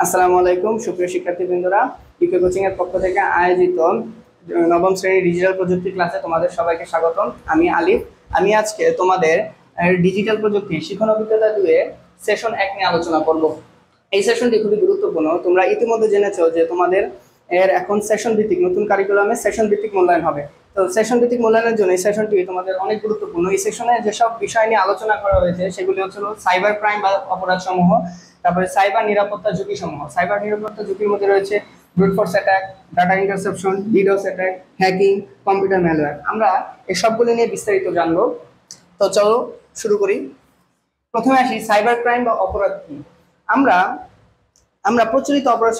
আসসালামু আলাইকুম সুপ্রিয় শিক্ষার্থীবৃন্দরা, ইকো কোচিং এর পক্ষ থেকে আয়োজিত নবম শ্রেণীর ডিজিটাল প্রযুক্তি ক্লাসে তোমাদের সবাইকে স্বাগতম। আমি আলিফ। আমি আজকে তোমাদের ডিজিটাল প্রযুক্তি শিখন অভিজ্ঞতা 2 এর সেশন 1 নিয়ে আলোচনা করব। এই সেশনটি খুবই গুরুত্বপূর্ণ। তোমরা ইতিমধ্যে জেনেছো যে তোমাদের এখন সেশন ভিত্তিক নতুন কারিকুলামে সেশন ভিত্তিক মূল্যায়ন হবে। তো সেশন ভিত্তিক মূল্যায়নের জন্য এই সেশনটি তোমাদের অনেক গুরুত্বপূর্ণ। এই সেশনে যেসব বিষয় নিয়ে আলোচনা করা হয়েছে সেগুলি হচ্ছে সাইবার ক্রাইম বা অপরাধ সমূহ, তারপরে সাইবার নিরাপত্তা ঝুঁকি সমূহ। সাইবার নিরাপত্তা ঝুঁকির মধ্যে রয়েছে brute force attack, data interception, DDoS attack, hacking, computer malware. আমরা এই সবগুলো নিয়ে বিস্তারিত জানবো। তো চলো শুরু করি। প্রথমে আসি সাইবার ক্রাইম বা অপরাধ কি। আমরা আমরা প্রচলিত অপরাধ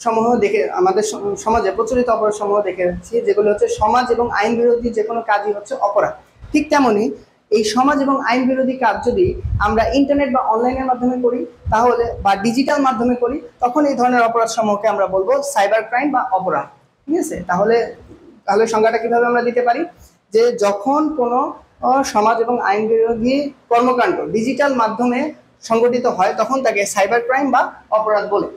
সমূহ দেখে আমাদের সমাজে প্রচলিত অপরাধ সমূহ দেখেছি, যেগুলো হচ্ছে সমাজ এবং আইন বিরোধী যে কোনো কাজই হচ্ছে অপরাধ। ঠিক তেমনি এই সমাজ এবং আইন বিরোধী কাজ যদি আমরা ইন্টারনেট বা অনলাইনের মাধ্যমে করি, তাহলে বা ডিজিটাল মাধ্যমে করি, তখন এই ধরনের অপরাধ সমূহকে আমরা বলবো সাইবার ক্রাইম বা অপরাধ। ঠিক আছে, তাহলে তাহলে সংজ্ঞাটা কিভাবে আমরা দিতে পারি, যে যখন কোনো সমাজ এবং আইন বিরোধী কর্মকাণ্ড ডিজিটাল মাধ্যমে সংগঠিত হয় তখন তাকে সাইবার ক্রাইম বা অপরাধ বলে।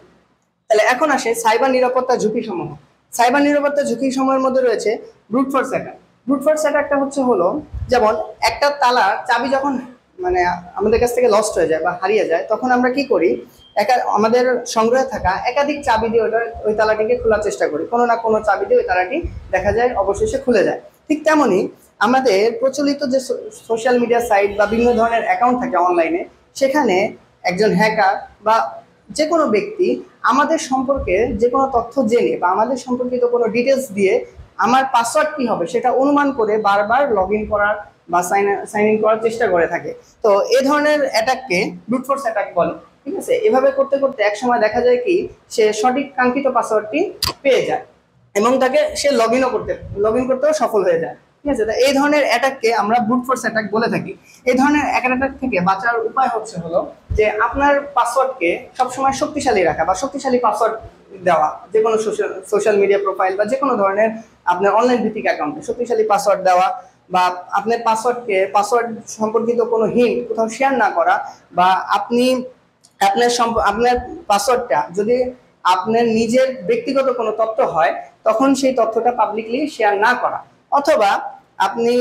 তাহলে এখন আসে সাইবার নিরাপত্তা ঝুঁকি সমূহ। সাইবার নিরাপত্তা ঝুঁকি সমূহের মধ্যে রয়েছে brute force attack. Brute force অ্যাটাকটা হলো যেমন একটা তালার চাবি যখন মানে আমাদের কাছ থেকে লস্ট হয়ে যায় বা হারিয়ে যায়, তখন আমরা কি করি, আমাদের সংগ্রহে থাকা একাধিক চাবি দিয়ে ওই তালাটিকে খোলার চেষ্টা করি। কোনো না কোনো চাবি দিয়ে ওই তালাটি দেখা যায় অবশেষে খুলে যায়। ঠিক তেমনি আমাদের প্রচলিত যে সোশ্যাল মিডিয়া সাইট বা বিভিন্ন ধরনের অ্যাকাউন্ট থাকে অনলাইনে, সেখানে একজন হ্যাকার বা যে কোনো ব্যক্তি আমাদের সম্পর্কে যে কোনো তথ্য জেনে বা আমাদের সম্পর্কিত কোনো ডিটেলস দিয়ে আমার পাসওয়ার্ড কি হবে সেটা অনুমান করে বারবার লগ ইন করার বা সাইন ইন করার চেষ্টা করে থাকে। তো এই ধরনের অ্যাটাককে ব্রুট ফোর্স অ্যাটাক বলে। ঠিক আছে, এভাবে করতে করতে এক সময় দেখা যায় কি সে সঠিক কাঙ্ক্ষিত পাসওয়ার্ডটি পেয়ে যায় এবং তাকে সে লগ ইন করতেও সফল হয়ে যায়। ঠিক আছে, এই ধরনের অ্যাটাককে আমরা ব্রুট ফোর্স অ্যাটাক বলে থাকি। এই ধরনের অ্যাটাক থেকে বাঁচার উপায় হলো যে আপনার পাসওয়ার্ডকে সবসময় শক্তিশালী রাখা বা শক্তিশালী পাসওয়ার্ড দেওয়া। যে কোনো সোশ্যাল মিডিয়া প্রোফাইল বা যে কোনো ধরনের আপনার অনলাইন ভিত্তিক অ্যাকাউন্টে শক্তিশালী পাসওয়ার্ড দেওয়া, বা আপনার পাসওয়ার্ড সম্পর্কিত কোনো হিন্ট কোথাও শেয়ার না করা, বা আপনি আপনার পাসওয়ার্ডটা যদি আপনার নিজের ব্যক্তিগত কোনো তথ্য হয় তখন সেই তথ্যটা পাবলিকলি শেয়ার না করা, অথবা আপনি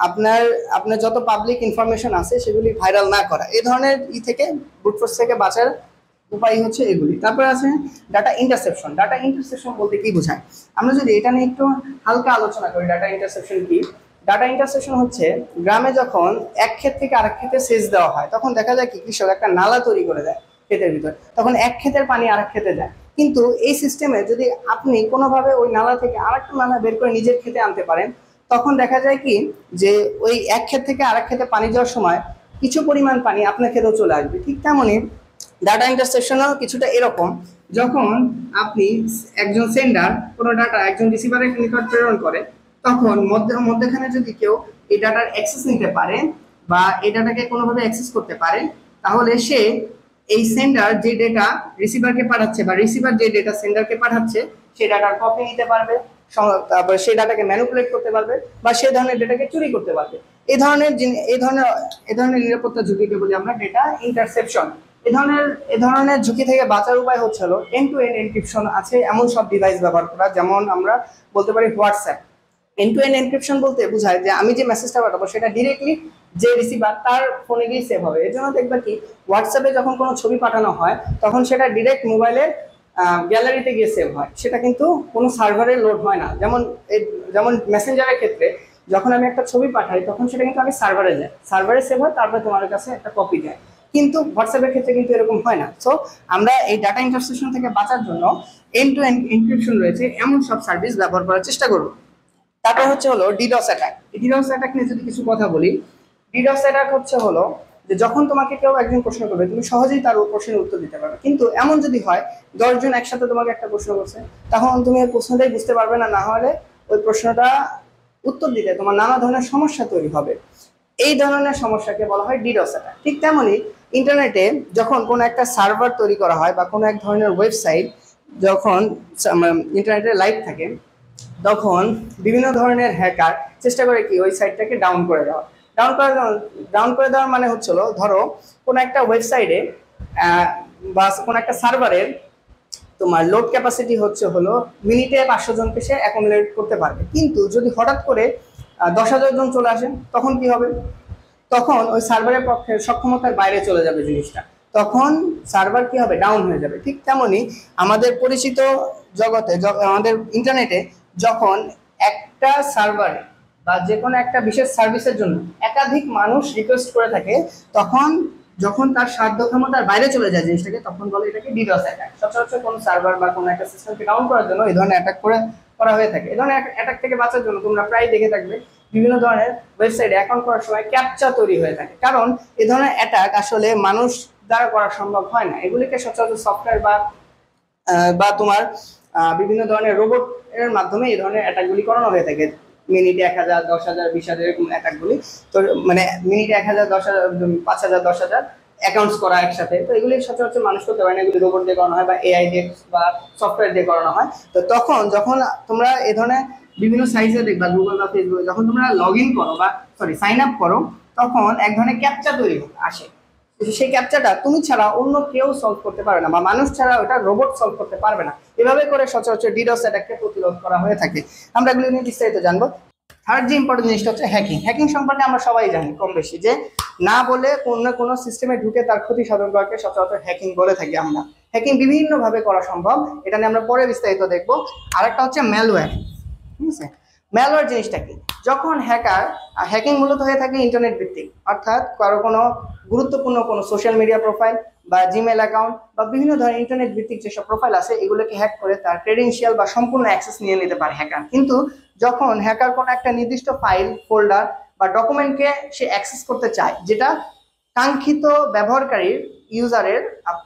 আপনার আপনার যত পাবলিক ইনফরমেশন আছে সেগুলি ভাইরাল না করা। এই ধরনের থেকে ব্রুট ফোর্স থেকে বাঁচার উপায় হচ্ছে এগুলি। তারপর আছে ডাটা ইন্টারসেপশন। ডাটা ইন্টারসেপশন বলতে কি বোঝায়, আমরা যদি এটা নিয়ে একটু হালকা আলোচনা করি। ডাটা ইন্টারসেপশন কি? ডাটা ইন্টারসেপশন হচ্ছে গ্রামে যখন এক ক্ষেত থেকে আরেক ক্ষেতে সেচ দেওয়া হয়, তখন দেখা যায় কি কৃষক একটা নালা তৈরি করে দেয় ক্ষেতের ভিতর, তখন এক ক্ষেতের পানি আরেক ক্ষেতে যায়। কিন্তু এই সিস্টেমে যদি আপনি কোনোভাবে ওই নালা থেকে আরেকটা নালা বের করে নিজের ক্ষেতে আনতে পারেন, তখন দেখা যায় কি যে ওই এক ক্ষেত থেকে আরেক ক্ষেতে পানি যাওয়ার সময় কিছু পরিমাণ পানি আপনার ক্ষেতেও চলে আসবে। ঠিক তেমনই ডাটা ইন্টারসেপশনও কিছুটা এরকম। যখন আপনি একজন সেন্ডার কোনো ডাটা একজন রিসিভারের নিকট প্রেরণ করে, তখন মধ্যখানে যদি কেউ এই ডাটার অ্যাক্সেস নিতে পারে বা এই ডাটাকে কোনোভাবে অ্যাক্সেস করতে পারে, তাহলে সে এই সেন্ডার যে ডেটা রিসিভারকে পাঠাচ্ছে বা রিসিভার যে ডেটা সেন্ডারকে পাঠাচ্ছে সেই ডাটার কপি নিতে পারবে, তারপরে সেই ডাটাকে ম্যানিপুলেট করতে পারবে বা সেই ধরনের ডেটাকে চুরি করতে পারবে। এই ধরনের নিরাপত্তা ঝুঁকিকে বলি আমরা ডেটা ইন্টারসেপশন। এ ধরনের ঝুঁকি থেকে বাঁচার উপায় হলো এন্ড টু এন্ড এনক্রিপশন আছে এমন সব ডিভাইস ব্যবহার করা। যেমন আমরা বলতে পারি WhatsApp. End to end encryption বলতে বোঝায় যে আমি যে মেসেজটা পাঠাবো সেটা ডিরেক্টলি যে রিসিভার তার ফোনে গিয়ে সেভ হবে। এর জন্য দেখবা কি হোয়াটসঅ্যাপে যখন কোনো ছবি পাঠানো হয় তখন সেটা ডিরেক্ট মোবাইলের গ্যালারিতে গিয়ে সেভ হয়, সেটা কিন্তু কোনো সার্ভারে লোড হয় না। যেমন মেসেঞ্জারের ক্ষেত্রে যখন আমি একটা ছবি পাঠাই তখন সেটা কিন্তু আগে সার্ভারে সেভ হয়, তারপরে তোমার কাছে একটা কপি দেয়। কিন্তু হোয়াটসঅ্যাপের ক্ষেত্রে কিন্তু এরকম হয় না। সো আমরা এই ডাটা ইন্টারসেপশন থেকে বাঁচার জন্য এন্ড টু এন্ড এনক্রিপশন রয়েছে এমন সব সার্ভিস ব্যবহার করার চেষ্টা করব। তারপর হলো ডিডোস অ্যাটাক। ডিডোস অ্যাটাক নিয়ে যদি কিছু কথা বলি, ডিডোস অ্যাটাক হলো যে যখন তোমাকে কেউ একজন প্রশ্ন করবে তুমি সহজেই তার প্রশ্নের উত্তর দিতে পারবে, কিন্তু এমন যদি হয় 10 জন একসাথে তোমাকে একটা প্রশ্ন করছে, তখন তুমি ওই প্রশ্নটাই বুঝতে পারবে না, না হলে ওই প্রশ্নটা উত্তর দিতে তোমার নানা ধরনের সমস্যা তৈরি হবে। এই ধরনের সমস্যাকে বলা হয় ডিডোস অ্যাটাক। ঠিক তেমনি ইন্টারনেটে যখন কোনো একটা সার্ভার তৈরি করা হয় বা কোনো এক ধরনের ওয়েবসাইট যখন ইন্টারনেটে লাইভ থাকে, তখন বিভিন্ন ধরনের হ্যাকার চেষ্টা করে কি ওই সাইটটাকে ডাউন করে দেওয়া। ডাউন করে দেওয়ার মানে ধরো কোনো একটা ওয়েবসাইটে বা কোনো একটা সার্ভারের তোমার লোড ক্যাপাসিটি হলো মিনিটে 500 জনকে সে অ্যাকোমোডেট করতে পারবে। কিন্তু যদি হঠাৎ করে 10,000 জন চলে আসেন তখন কি হবে? তখন ওই সার্ভারের পক্ষে সক্ষমতার বাইরে চলে যাবে জিনিসটা, তখন সার্ভার কি হবে? ডাউন হয়ে যাবে। ঠিক তেমনি আমাদের পরিচিত জগতে আমাদের ইন্টারনেটে যখন একটা সার্ভারে বা যে কোনো একটা বিশেষ সার্ভিসের জন্য একাধিক মানুষ রিকোয়েস্ট করে থাকে, তখন যখন তার সাধ্য ক্ষমতার বাইরে চলে যায় জিনিসটাকে, তখন বলে এটাকে ডিডোস অ্যাটাক। সচরাচর কোনো সার্ভার বা কোনো একটা সিস্টেমকে ডাউন করার জন্য এই ধরনের অ্যাটাক করা হয়ে থাকে। এই ধরনের অ্যাটাক থেকে বাঁচার জন্য তোমরা প্রায় দেখে থাকবে বিভিন্ন ধরনের ওয়েবসাইটে অ্যাকাউন্ট করার সময় ক্যাপচা তৈরি হয়ে থাকে, কারণ এই ধরনের অ্যাটাক আসলে মানুষ দ্বারা করা সম্ভব হয় না। এগুলিকে সচরাচর সফটওয়্যার বা তোমার বিভিন্ন ধরনের রোবট এর মাধ্যমে এই ধরনের অ্যাটাকগুলি করানো হয়ে থাকে। মিনিটে 1,000, 10,000, 20,000 এরকম অ্যাটাকগুলি। তো মানে মিনিটে 1,000, 10,000, 5,000, 10,000 অ্যাকাউন্টস করা একসাথে। তো এগুলি সচরাচর মানুষ করতে পারে না, এগুলি রোবট দিয়ে করানো হয় বা এআই দিয়ে বা সফটওয়্যার দিয়ে করানো হয়। তো তখন যখন তোমরা এই ধরনের বিভিন্ন সাইটে দেখবা, গুগল বা ফেসবুকে, যখন তোমরা লগ ইন করো বা সাইন আপ করো, তখন এক ধরনের ক্যাপচা তৈরি আসে। সেই ক্যাপচাটা তুমি ছাড়া অন্য কেউ সলভ করতে পারবে না, বা মানুষ ছাড়া ওটা রোবট সলভ করতে পারবে না। এভাবে করে সচরাচর ডিডোস অ্যাটাককে প্রতিরোধ করা হয়ে থাকে। আমরা এগুলো নিয়ে বিস্তারিত জানবো। থার্ড যে ইম্পর্টেন্ট জিনিসটা হচ্ছে হ্যাকিং। হ্যাকিং সম্পর্কে আমরা সবাই জানি কম বেশি, যে না বলে কোনো সিস্টেমে ঢুকে তার ক্ষতি সাধন করাকে সচরাচর হ্যাকিং বলে থাকি আমরা। হ্যাকিং বিভিন্ন ভাবে করা সম্ভব, এটা নিয়ে আমরা পরে বিস্তারিত দেখবো। আরেকটা হচ্ছে ম্যালওয়্যার। ঠিক আছে, ম্যালওয়্যার জিনিসটা কি? যখন হ্যাকিং মূলত হয়ে থাকে ইন্টারনেট ভিত্তিক, অর্থাৎ কারো কোনো গুরুত্বপূর্ণ কোনো সোশ্যাল মিডিয়া প্রোফাইল বা জিমেল অ্যাকাউন্ট বা বিভিন্ন ধরনের ইন্টারনেট ভিত্তিক যেসব প্রোফাইল আছে এগুলোকে হ্যাক করে তার ক্রেডেনশিয়াল বা সম্পূর্ণ অ্যাক্সেস নিয়ে নিতে পারে হ্যাকার। কিন্তু যখন হ্যাকার কোনো একটা নির্দিষ্ট ফাইল, ফোল্ডার বা ডকুমেন্টকে সে অ্যাক্সেস করতে চায়, যেটা কাঙ্ক্ষিত ব্যবহারকারীর ইউজারের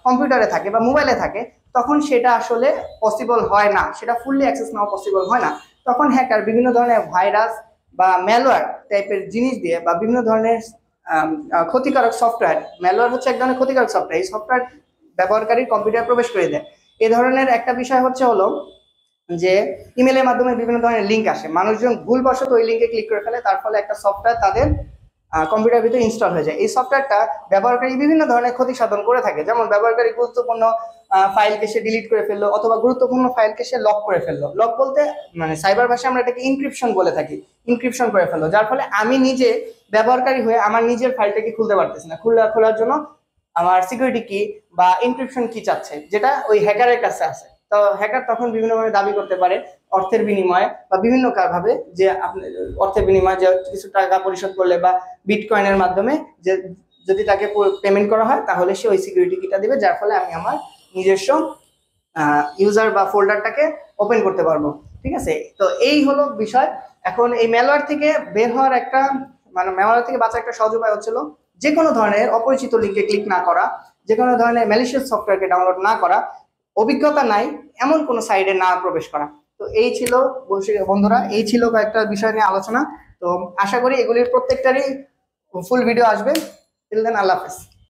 কম্পিউটারে থাকে বা মোবাইলে থাকে, তখন সেটা আসলে পসিবল হয় না, সেটা ফুললি অ্যাক্সেস নেওয়া পসিবল হয় না। তখন হ্যাকার বিভিন্ন ধরনের ভাইরাস বা ম্যালওয়্যার টাইপের জিনিস দিয়ে বা বিভিন্ন ধরনের ক্ষতিকারক সফটওয়্যার, ম্যালওয়্যার হচ্ছে এক ধরনের ক্ষতিকারক সফটওয়্যার, এই সফটওয়্যার ব্যবহারকারীর কম্পিউটারে প্রবেশ করে দেয়। এই ধরনের একটা বিষয় হলো যে ইমেলের মাধ্যমে বিভিন্ন ধরনের লিঙ্ক আসে, মানুষজন ভুলবশত ওই লিঙ্কে ক্লিক করে ফেলে, তার ফলে একটা সফটওয়্যার তাদের কম্পিউটার ভিতরে ইনস্টল হয়ে যায়। এই সফটওয়্যারটা ব্যবহারকারী বিভিন্ন ধরনের ক্ষতি সাধন করে থাকে, যেমন ব্যবহারকারী গুরুত্বপূর্ণ ফাইলকে সে ডিলিট করে ফেললো, অথবা গুরুত্বপূর্ণ ফাইলকে সে লক করে ফেললো। লক বলতে মানে সাইবার ভাষায় আমরা এটাকে ইনক্রিপশন বলে থাকি। ইনক্রিপশন করে ফেললো, যার ফলে আমি নিজে ব্যবহারকারী হয়ে আমার নিজের ফাইলটাকে খুলতে পারতেছি না। খোলার জন্য আমার সিকিউরিটি কি বা ইনক্রিপশন কি চাচ্ছে, যেটা ওই হ্যাকারের কাছে আছে। তো হ্যাকার তখন বিভিন্নভাবে দাবি করতে পারে অর্থের বিনিময়ে বা বিভিন্ন ভাবে, যে আপনি অর্থের বিনিময়ে যে কিছু টাকা পরিশোধ করলে বা বিটকয়েনের মাধ্যমে যে যদি তাকে পেমেন্ট করা হয়, তাহলে সে ওই সিকিউরিটি কিটা দিবে, যার ফলে আমি আমার নিজস্ব ইউজার বা ফোল্ডারটাকে ওপেন করতে পারবো। ঠিক আছে, তো এই হলো বিষয়। এখন এই ম্যালওয়্যার থেকে বের হওয়ার একটা ম্যালওয়্যার থেকে বাঁচার একটা সহজ উপায় হচ্ছিল যে কোনো ধরনের অপরিচিত লিঙ্কে ক্লিক না করা, যে কোনো ধরনের ম্যালিশিয়াস সফটওয়্যারকে ডাউনলোড না করা, অভিজ্ঞতা নাই এমন কোনো সাইটে না প্রবেশ করা। তো এই ছিল বন্ধুরা, এই ছিল কয়েকটা বিষয় নিয়ে আলোচনা। তো আশা করি এগুলির প্রত্যেকটারই ফুল ভিডিও আসবে। টিল দেন, আল্লাহ হাফেজ।